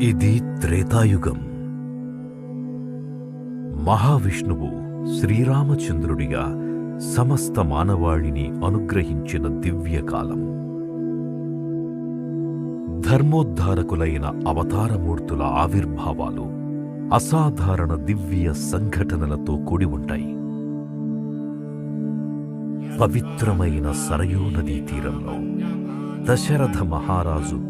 ఇది త్రేతాయుగం. మహావిష్ణువు శ్రీరామచంద్రుడిగా సమస్త మానవాళిని అనుగ్రహించిన దివ్యకాలం. ధర్మోద్ధారకులైన అవతారమూర్తుల ఆవిర్భావాలు అసాధారణ దివ్య సంఘటనలతో కూడి ఉంటాయి. పవిత్రమైన సరయూ నదీ తీరంలో దశరథ మహారాజు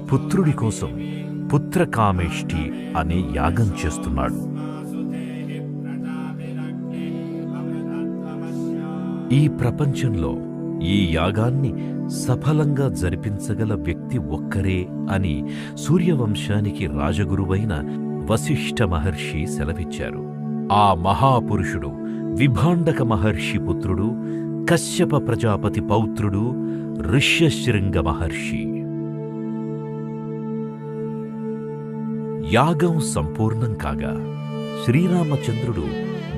పుత్రుడి కోసం పుత్రకామేష్టి అనే యాగం చేస్తున్నాడు. ఈ ప్రపంచంలో ఈ యాగాన్ని సఫలంగా జరిపించగల వ్యక్తి ఒక్కరే అని సూర్యవంశానికి రాజగురువైన వశిష్ఠ మహర్షి సెలవిచ్చారు. ఆ మహాపురుషుడు విభాండక మహర్షి పుత్రుడు, కశ్యప ప్రజాపతి పౌత్రుడు ఋష్యశృంగ మహర్షి. యాగం సంపూర్ణం కాగా శ్రీరామచంద్రుడు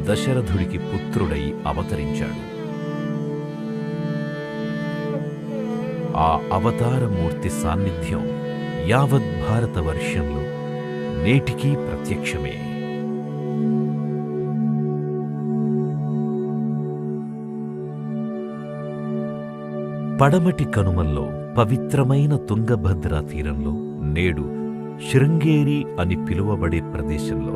దశరథుడికి పుత్రుడై అవతరించాడు. ఆ అవతారమూర్తి సాన్నిధ్యం యావత్ భారతవర్షంలో నేటికీ ప్రత్యక్షమే. పడమటి కనుమల్లో పవిత్రమైన తుంగభద్రా తీరంలో నేడు శృంగేరి అని పిలువబడే ప్రదేశంలో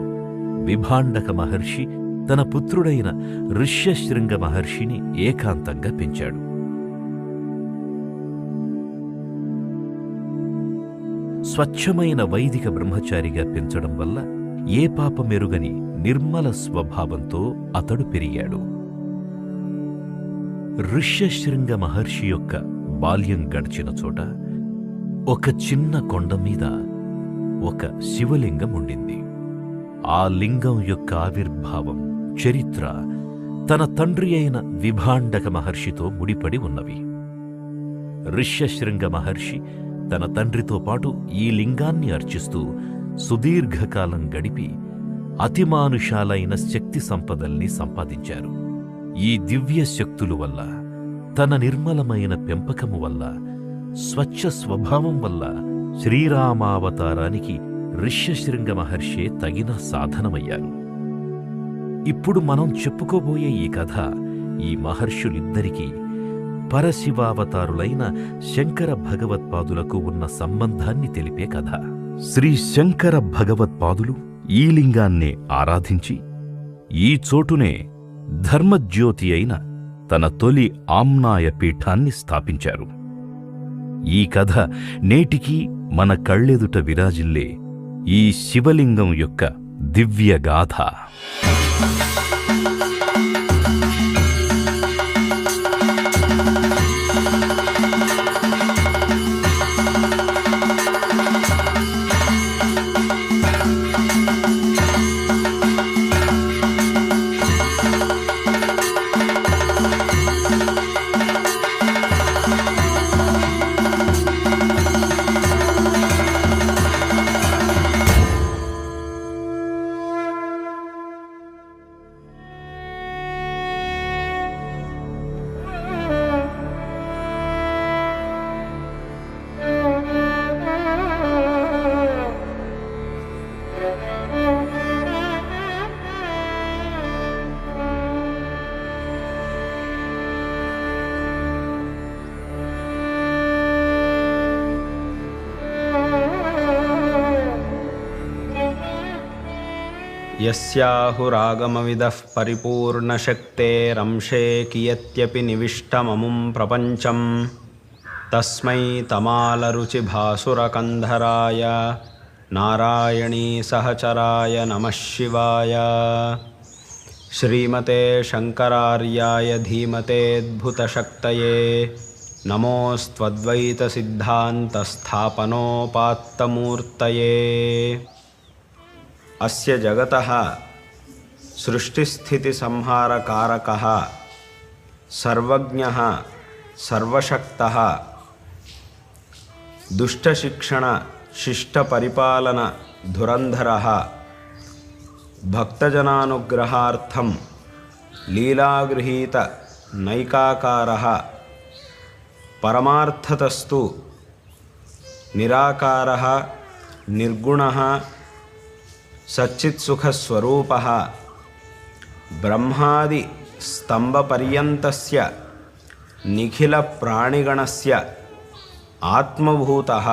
విభాండక మహర్షి తన పుత్రుడైన ఋష్యశృంగ మహర్షిని ఏకాంతంగా పెంచాడు. స్వచ్ఛమైన వైదిక బ్రహ్మచారిగా పెంచడం వల్ల ఏ పాపమెరుగని నిర్మల స్వభావంతో అతడు పెరిగాడు. ఋష్యశృంగ మహర్షి యొక్క బాల్యం గడిచిన చోట ఒక చిన్న కొండ మీద ఒక శివలింగం ఉండింది. ఆ లింగం యొక్క ఆవిర్భావం, చరిత్ర తన తండ్రి అయిన విభాండక మహర్షితో ముడిపడి ఉన్నవి. ఋష్యశృంగ మహర్షి తన తండ్రితో పాటు ఈ లింగాన్ని అర్చిస్తూ సుదీర్ఘకాలం గడిపి అతిమానుషాలైన శక్తి సంపదల్ని సంపాదించారు. ఈ దివ్య శక్తుల వల్ల, తన నిర్మలమైన పెంపకము వల్ల, స్వచ్ఛ స్వభావం వల్ల శ్రీరామావతారానికి ఋష్యశృంగ మహర్షే తగిన సాధనమయ్యారు. ఇప్పుడు మనం చెప్పుకోబోయే ఈ కథ ఈ మహర్షులిద్దరికీ పరశివావతారులైన శంకర భగవత్పాదులకు ఉన్న సంబంధాన్ని తెలిపే కథ. శ్రీ శంకర భగవత్పాదులు ఈ లింగాన్నే ఆరాధించి ఈ చోటునే ధర్మజ్యోతి అయిన తన తొలి ఆమ్నాయ పీఠాన్ని స్థాపించారు. ఈ కథ నేటికీ మన కళ్ళెదుట విరాజిల్లే ఈ శివలింగం యొక్క దివ్యగాథ. యస్యాహురాగమవిదః పరిపూర్ణశక్తేరంశే కియత్యపి నివిష్టమముం ప్రపంచం తస్మై తమాలరుచిభాసురకంధరాయ నారాయణీ సహచరాయ నమః శివాయ. శ్రీమతే శంకరార్యాయ ధీమతేద్భుతశక్తయే నమోస్త్వద్వైతసిద్ధాంతస్థాపనోపాత్తమూర్తయే. అస్య జగతః సృష్టిస్థితిసంహారకారకः సర్వజ్ఞః సర్వశక్తः దుష్టశిక్షణ శిష్టపరిపాలన ధురంధరः భక్తజనానుగ్రహార్థం లీలాగృహీత నైకాకారः పరమార్థతస్తు నిరాకారः నిర్గుణః సచ్చిత్సుఖస్వరూపः బ్రహ్మాది స్తంభపర్యంతస్య నిఖిల ప్రాణిగణస్య ఆత్మభూతః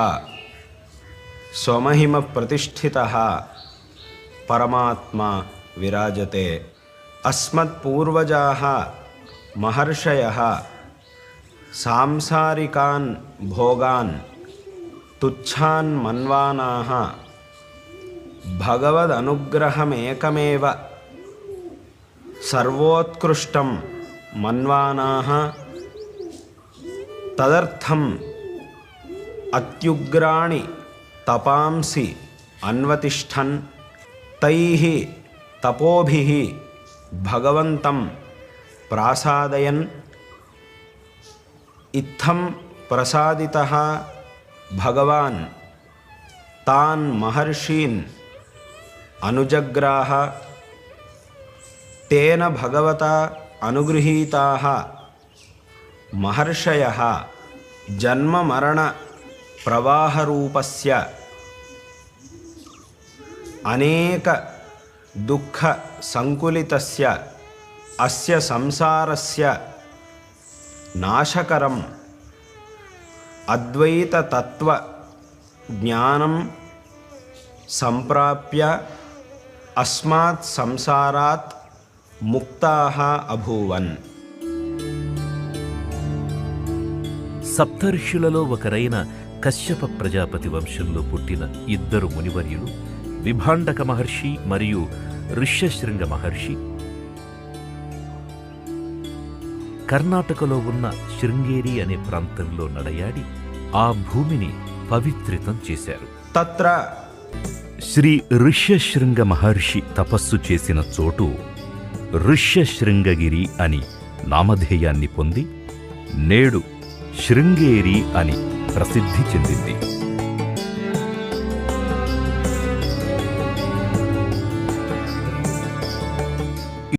స్వమహిమ ప్రతిష్ఠితః పరమాత్మా విరాజతే. అస్మత్పూర్వజాః మహర్షయః సాంసారికాన్ భోగాన్ తుచ్ఛాన్ మన్వానాః భగవదనుగ్రహమేకమేవ సర్వోత్కృష్టం మన్వానాః తదర్థం అత్యుగ్రాణి తపాంసి అన్వతిష్ఠన్ తైః తపోభిః భగవంతం ప్రాసాదయన్ ఇత్థం ప్రసాదితః భగవాన్ తాన్ మహర్షీన్ అనుజగ్రాహ. తేన భగవతా అనుగృహీతాః మహర్షయః జన్మమరణ ప్రవాహరూపస్య అనేక దుఃఖ సంకులితస్య అస్య సంసారస్య నాశకరం అద్వైత తత్వ జ్ఞానం సంప్రాప్య అస్మాత్ సంసారాత్ ముక్తాః అభూవన్. సప్తర్షులలో ఒకరైన కశ్యప ప్రజాపతి వంశంలో పుట్టిన ఇద్దరు మునివర్యులు విభాండక మహర్షి మరియు ఋష్యశృంగ మహర్షి కర్ణాటకలో ఉన్న శృంగేరి అనే ప్రాంతంలో నడయాడి ఆ భూమిని పవిత్రితం చేశారు. తత్ర శ్రీ ఋష్యశృంగ మహర్షి తపస్సు చేసిన చోటు ఋష్యశృంగగిరి అని నామధేయాన్ని పొంది నేడు శృంగేరి అని ప్రసిద్ధి చెందింది.